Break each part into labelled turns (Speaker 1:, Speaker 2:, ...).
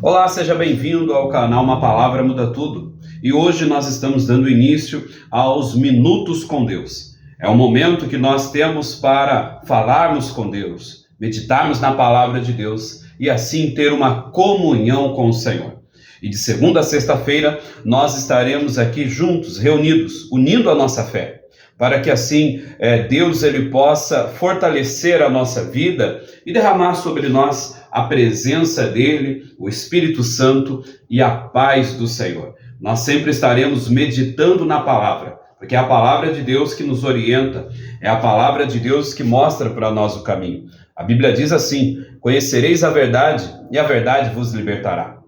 Speaker 1: Olá, seja bem-vindo ao canal Uma Palavra Muda Tudo. E hoje nós estamos dando início aos Minutos com Deus. É um momento que nós temos para falarmos com Deus, meditarmos na Palavra de Deus e assim ter uma comunhão com o Senhor. E de segunda a sexta-feira nós estaremos aqui juntos, reunidos, unindo a nossa fé, para que assim Deus ele possa fortalecer a nossa vida e derramar sobre nós a presença dele, o Espírito Santo e a paz do Senhor. Nós sempre estaremos meditando na palavra, porque é a palavra de Deus que nos orienta, é a palavra de Deus que mostra para nós o caminho. A Bíblia diz assim: conhecereis a verdade e a verdade vos libertará.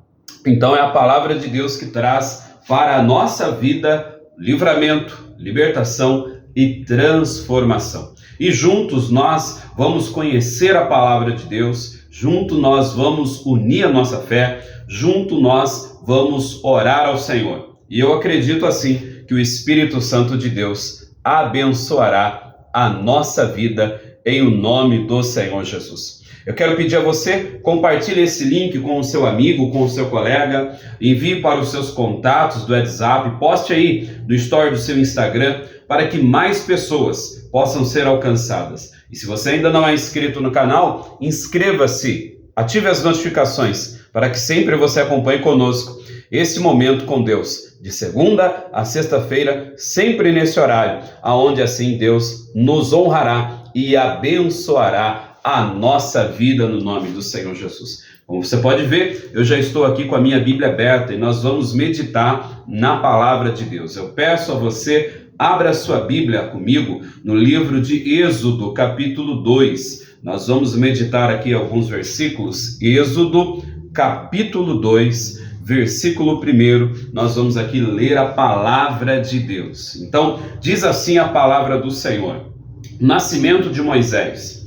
Speaker 1: Então é a palavra de Deus que traz para a nossa vida livramento, libertação e transformação. E juntos nós vamos conhecer a palavra de Deus, junto nós vamos unir a nossa fé, junto nós vamos orar ao Senhor. E eu acredito assim que o Espírito Santo de Deus abençoará a nossa vida em o nome do Senhor Jesus. Eu quero pedir a você, compartilhe esse link com o seu amigo, com o seu colega, envie para os seus contatos do WhatsApp, poste aí no story do seu Instagram, para que mais pessoas possam ser alcançadas. E se você ainda não é inscrito no canal, inscreva-se, ative as notificações, para que sempre você acompanhe conosco esse momento com Deus, de segunda a sexta-feira, sempre nesse horário, aonde assim Deus nos honrará e abençoará a nossa vida no nome do Senhor Jesus. Como você pode ver, eu já estou aqui com a minha Bíblia aberta e nós vamos meditar na palavra de Deus. Eu peço a você, abra a sua Bíblia comigo no livro de Êxodo, capítulo 2. Nós vamos meditar aqui alguns versículos. Êxodo, capítulo 2, versículo 1. Nós vamos aqui ler a palavra de Deus. Então, diz assim a palavra do Senhor. Nascimento de Moisés.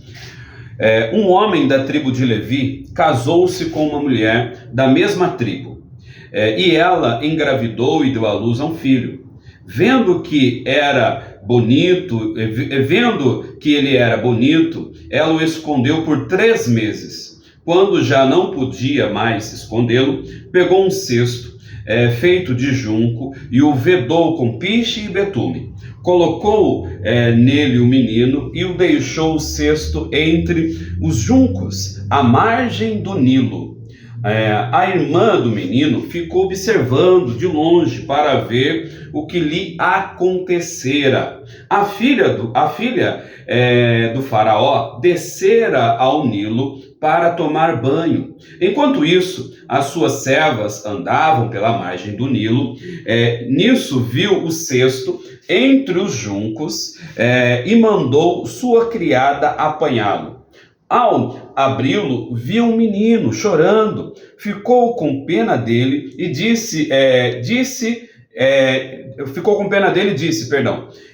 Speaker 1: Um homem da tribo de Levi casou-se com uma mulher da mesma tribo. E ela engravidou e deu à luz a um filho. Vendo que ele era bonito, ela o escondeu por 3 meses. Quando já não podia mais escondê-lo, pegou um cesto feito de junco e o vedou com piche e betume. Colocou nele o menino e o deixou o cesto entre os juncos, à margem do Nilo. A irmã do menino ficou observando de longe para ver o que lhe acontecera. A filha do faraó descera ao Nilo para tomar banho. Enquanto isso, as suas servas andavam pela margem do Nilo. Nisso viu o cesto entre os juncos e mandou sua criada apanhá-lo. Ao abri-lo, viu um menino chorando, ficou com pena dele e disse,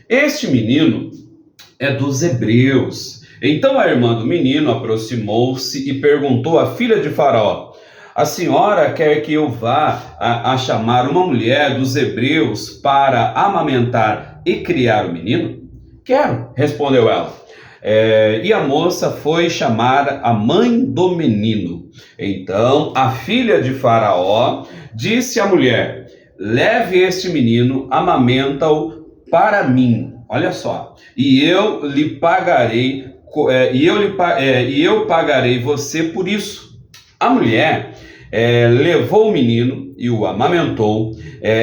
Speaker 1: este menino é dos hebreus. Então a irmã do menino aproximou-se e perguntou à filha de Faraó: a senhora quer que eu vá a chamar uma mulher dos hebreus para amamentar e criar o menino? Quero, respondeu ela. E a moça foi chamar a mãe do menino. Então a filha de Faraó disse à mulher: leve este menino, amamenta-o para mim. Olha só. E eu lhe pagarei, eu pagarei você por isso. A mulher levou o menino e o amamentou,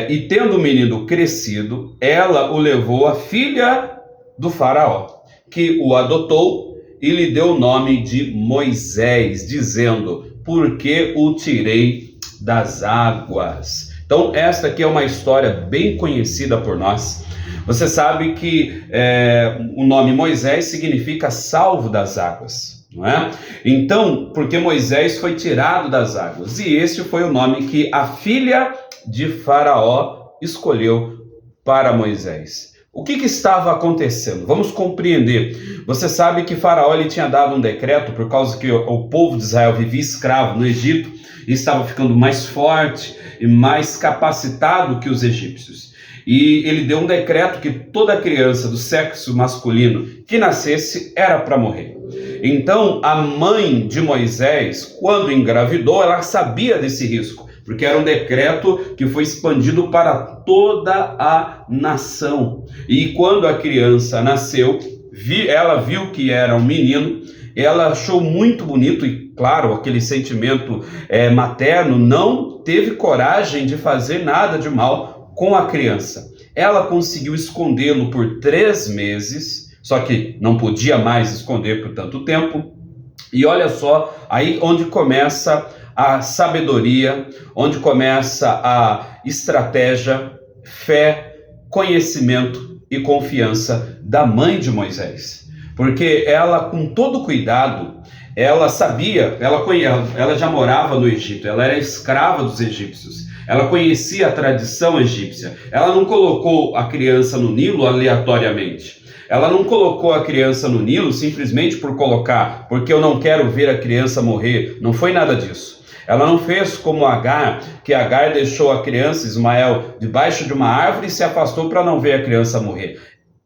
Speaker 1: e tendo o menino crescido, ela o levou à filha do Faraó, que o adotou e lhe deu o nome de Moisés, dizendo: porque o tirei das águas. Então esta aqui é uma história bem conhecida por nós. Você sabe que o nome Moisés significa salvo das águas, não é? Então, porque Moisés foi tirado das águas, e esse foi o nome que a filha de Faraó escolheu para Moisés. O que estava acontecendo? Vamos compreender. Você sabe que Faraó ele tinha dado um decreto por causa que o povo de Israel vivia escravo no Egito e estava ficando mais forte e mais capacitado que os egípcios. E ele deu um decreto que toda criança do sexo masculino que nascesse era para morrer. Então, a mãe de Moisés, quando engravidou, ela sabia desse risco, porque era um decreto que foi expandido para toda a nação. E quando a criança nasceu, ela viu que era um menino, ela achou muito bonito e, claro, aquele sentimento materno, não teve coragem de fazer nada de mal com a criança. Ela conseguiu escondê-lo por 3 meses, só que não podia mais esconder por tanto tempo. E olha só, aí onde começa a sabedoria, onde começa a estratégia, fé, conhecimento e confiança da mãe de Moisés. Porque ela, com todo cuidado, ela sabia, ela já morava no Egito, ela era escrava dos egípcios, ela conhecia a tradição egípcia, ela não colocou a criança no Nilo aleatoriamente. Ela não colocou a criança no Nilo simplesmente por colocar, porque eu não quero ver a criança morrer. Não foi nada disso. Ela não fez como Agar, que Agar deixou a criança, Ismael, debaixo de uma árvore e se afastou para não ver a criança morrer.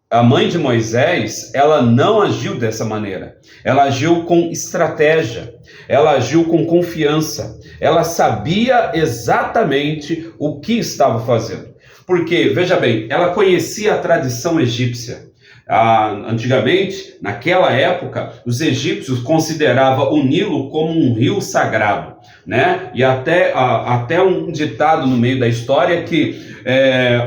Speaker 1: A mãe de Moisés, ela não agiu dessa maneira. Ela agiu com estratégia, ela agiu com confiança. Ela sabia exatamente o que estava fazendo. Porque, veja bem, ela conhecia a tradição egípcia. Antigamente, naquela época, os egípcios consideravam o Nilo como um rio sagrado, né? E até um ditado no meio da história que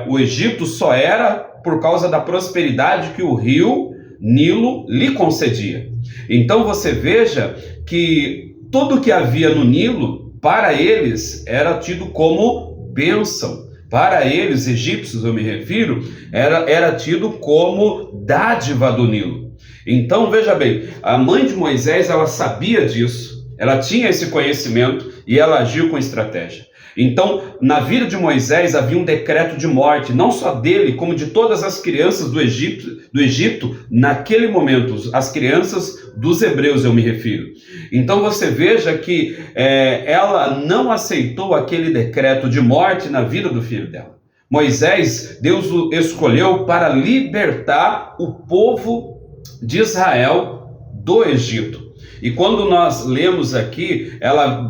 Speaker 1: o Egito só era por causa da prosperidade que o rio Nilo lhe concedia. Então você veja que tudo que havia no Nilo, para eles, era tido como bênção. Para eles, egípcios, eu me refiro, era tido como dádiva do Nilo. Então, veja bem, a mãe de Moisés, ela sabia disso, ela tinha esse conhecimento e ela agiu com estratégia. Então, na vida de Moisés havia um decreto de morte, não só dele, como de todas as crianças do Egito, naquele momento, as crianças dos hebreus eu me refiro. Então você veja que ela não aceitou aquele decreto de morte na vida do filho dela. Moisés, Deus o escolheu para libertar o povo de Israel do Egito. E quando nós lemos aqui,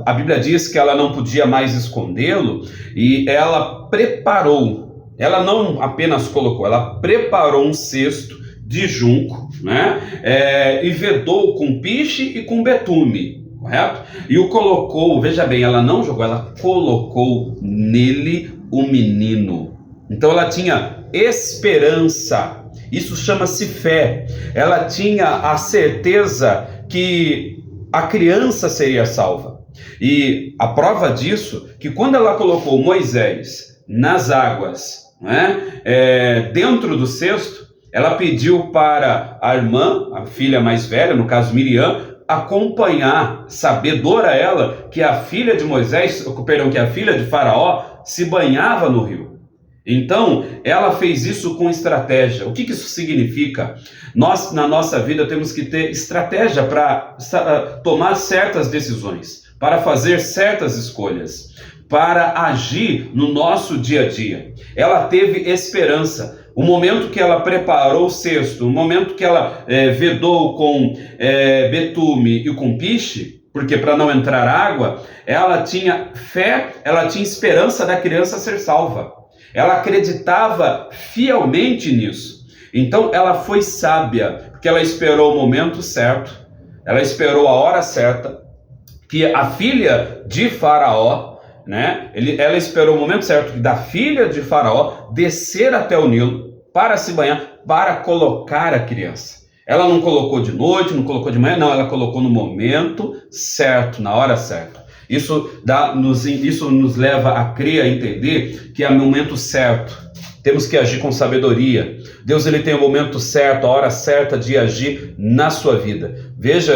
Speaker 1: a Bíblia diz que ela não podia mais escondê-lo, e ela preparou, ela não apenas colocou, ela preparou um cesto de junco, né? E vedou com piche e com betume, correto? E o colocou, veja bem, ela não jogou, ela colocou nele o menino. Então ela tinha esperança, isso chama-se fé. Ela tinha a certeza que a criança seria salva. E a prova disso, que quando ela colocou Moisés nas águas, né, dentro do cesto, ela pediu para a irmã, a filha mais velha, no caso Miriam, acompanhar, sabedora ela que a filha de que a filha de Faraó se banhava no rio. Então, ela fez isso com estratégia. O que isso significa? Nós, na nossa vida, temos que ter estratégia para tomar certas decisões, para fazer certas escolhas, para agir no nosso dia a dia. Ela teve esperança. O momento que ela preparou o cesto, o momento que ela vedou com betume e com piche, porque para não entrar água, ela tinha fé, ela tinha esperança da criança ser salva. Ela acreditava fielmente nisso. Então ela foi sábia, porque ela esperou o momento certo, ela esperou a hora certa, que a filha de Faraó, né, ela esperou o momento certo da filha de Faraó descer até o Nilo para se banhar, para colocar a criança. Ela não colocou de noite, não colocou de manhã, não, ela colocou no momento certo, na hora certa. Isso nos leva a crer, a entender que é o momento certo. Temos que agir com sabedoria. Deus ele tem o momento certo, a hora certa de agir na sua vida. Veja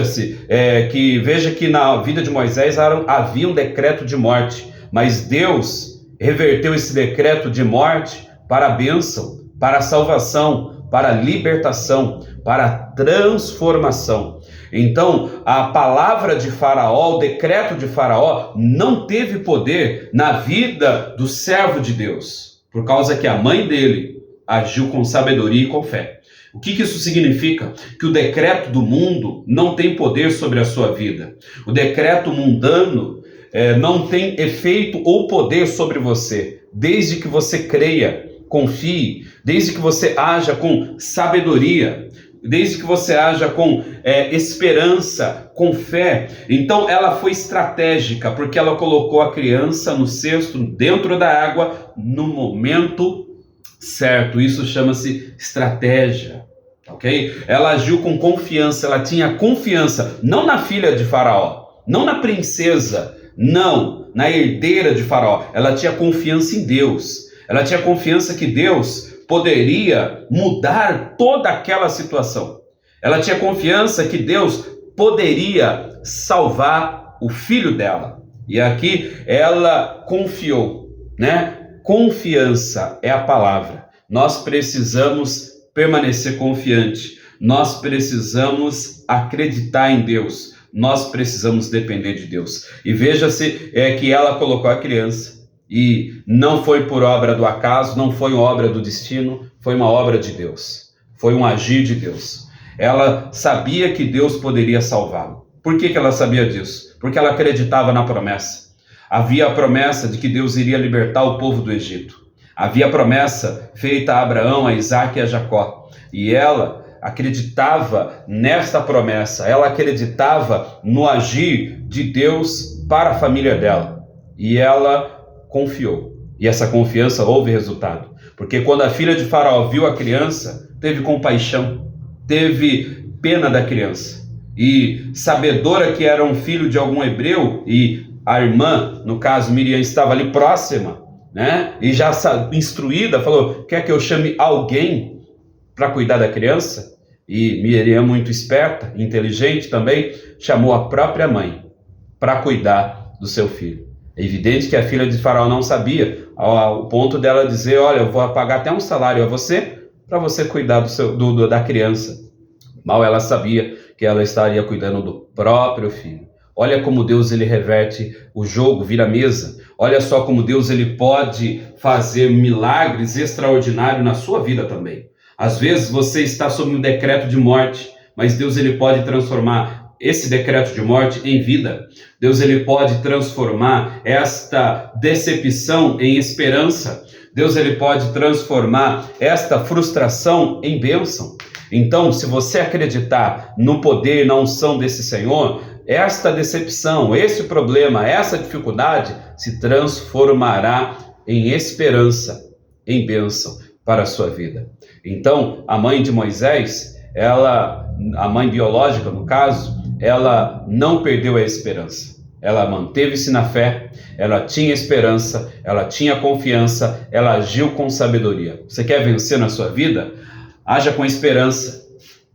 Speaker 1: que na vida de Moisés havia um decreto de morte, mas Deus reverteu esse decreto de morte para a bênção, para a salvação, para a libertação, para a transformação. Então, a palavra de Faraó, o decreto de Faraó, não teve poder na vida do servo de Deus. por causa que a mãe dele agiu com sabedoria e com fé. O que isso significa? Que o decreto do mundo não tem poder sobre a sua vida. O decreto mundano não tem efeito ou poder sobre você, desde que você creia, confie, desde que você haja com sabedoria, desde que você haja com esperança, com fé. Então ela foi estratégica, porque ela colocou a criança no cesto, dentro da água, no momento certo. Isso chama-se estratégia, ok? Ela agiu com confiança, ela tinha confiança, não na filha de Faraó, não na princesa, não, na herdeira de Faraó. Ela tinha confiança em Deus, ela tinha confiança que Deus poderia mudar toda aquela situação. Ela tinha confiança que Deus poderia salvar o filho dela. E aqui ela confiou, né? Confiança é a palavra. Nós precisamos permanecer confiante. Nós precisamos acreditar em Deus. Nós precisamos depender de Deus. E veja-se que ela colocou a criança. E não foi por obra do acaso, não foi uma obra do destino, foi uma obra de Deus. Foi um agir de Deus. Ela sabia que Deus poderia salvá-lo. Por que ela sabia disso? Porque ela acreditava na promessa. Havia a promessa de que Deus iria libertar o povo do Egito. Havia a promessa feita a Abraão, a Isaac e a Jacó. E ela acreditava nesta promessa. Ela acreditava no agir de Deus para a família dela. E ela confiou. E essa confiança houve resultado. Porque quando a filha de Faraó viu a criança, teve compaixão, teve pena da criança. E sabedora que era um filho de algum hebreu, e a irmã, no caso Miriam, estava ali próxima, né? E já instruída, falou: quer que eu chame alguém para cuidar da criança? E Miriam, muito esperta, inteligente também, chamou a própria mãe para cuidar do seu filho. É evidente que a filha de Faraó não sabia, ao ponto dela dizer: olha, eu vou pagar até um salário a você, para você cuidar da criança. Mal ela sabia que ela estaria cuidando do próprio filho. Olha como Deus ele reverte o jogo, vira a mesa. Olha só como Deus ele pode fazer milagres extraordinários na sua vida também. Às vezes você está sob um decreto de morte, mas Deus ele pode transformar esse decreto de morte em vida. Deus ele pode transformar esta decepção em esperança. Deus ele pode transformar esta frustração em bênção. Então, se você acreditar no poder e na unção desse Senhor, esta decepção, esse problema, essa dificuldade se transformará em esperança, em bênção para a sua vida. Então, a mãe de Moisés, a mãe biológica no caso, ela não perdeu a esperança. Ela manteve-se na fé, ela tinha esperança, ela tinha confiança, ela agiu com sabedoria. Você quer vencer na sua vida? Haja com esperança.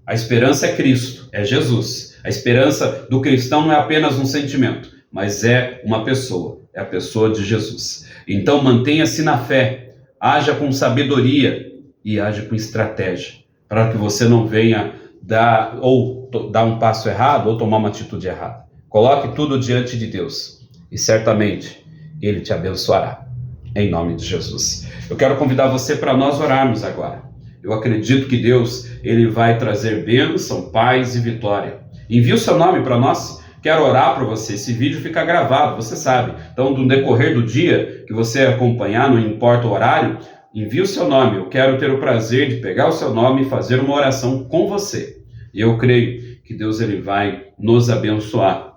Speaker 1: A esperança é Cristo, é Jesus. A esperança do cristão não é apenas um sentimento, mas é uma pessoa, é a pessoa de Jesus. Então mantenha-se na fé, haja com sabedoria e haja com estratégia, para que você não venha dar um passo errado ou tomar uma atitude errada. Coloque tudo diante de Deus e certamente Ele te abençoará, em nome de Jesus. Eu quero convidar você para nós orarmos agora. Eu acredito que Deus ele vai trazer bênção, paz e vitória. Envie o seu nome para nós. Quero orar por você. Esse vídeo fica gravado, você sabe. Então, no decorrer do dia que você acompanhar, não importa o horário, envie o seu nome. Eu quero ter o prazer de pegar o seu nome e fazer uma oração com você. E eu creio que Deus ele vai nos abençoar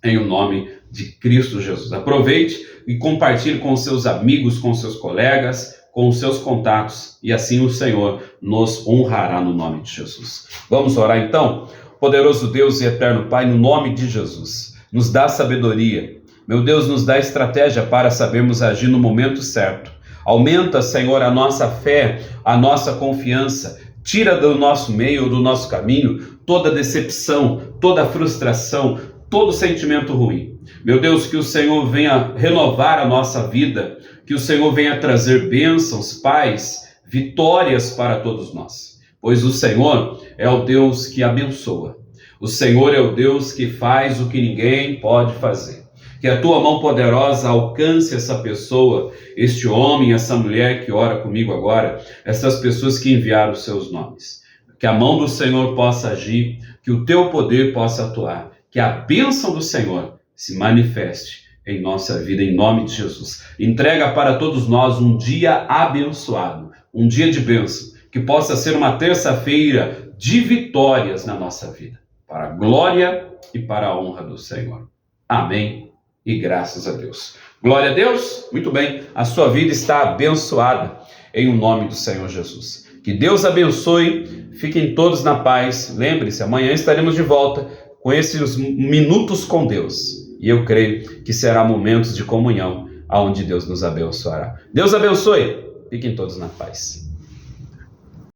Speaker 1: em o nome de Cristo Jesus. Aproveite e compartilhe com seus amigos, com seus colegas, com os seus contatos, e assim o Senhor nos honrará no nome de Jesus. Vamos orar então? Poderoso Deus e eterno Pai, no nome de Jesus, nos dá sabedoria. Meu Deus, nos dá estratégia para sabermos agir no momento certo. Aumenta, Senhor, a nossa fé, a nossa confiança. Tira do nosso meio, do nosso caminho, toda decepção, toda frustração, todo sentimento ruim. Meu Deus, que o Senhor venha renovar a nossa vida, que o Senhor venha trazer bênçãos, paz, vitórias para todos nós. Pois o Senhor é o Deus que abençoa. O Senhor é o Deus que faz o que ninguém pode fazer. Que a tua mão poderosa alcance essa pessoa, este homem, essa mulher que ora comigo agora, essas pessoas que enviaram os seus nomes. Que a mão do Senhor possa agir, que o teu poder possa atuar, que a bênção do Senhor se manifeste em nossa vida, em nome de Jesus. Entrega para todos nós um dia abençoado, um dia de bênção, que possa ser uma terça-feira de vitórias na nossa vida, para a glória e para a honra do Senhor. Amém. E graças a Deus. Glória a Deus. Muito bem, a sua vida está abençoada em o nome do Senhor Jesus. Que Deus abençoe, fiquem todos na paz. Lembre-se, amanhã estaremos de volta com esses minutos com Deus. E eu creio que será momentos de comunhão, onde Deus nos abençoará. Deus abençoe, fiquem todos na paz.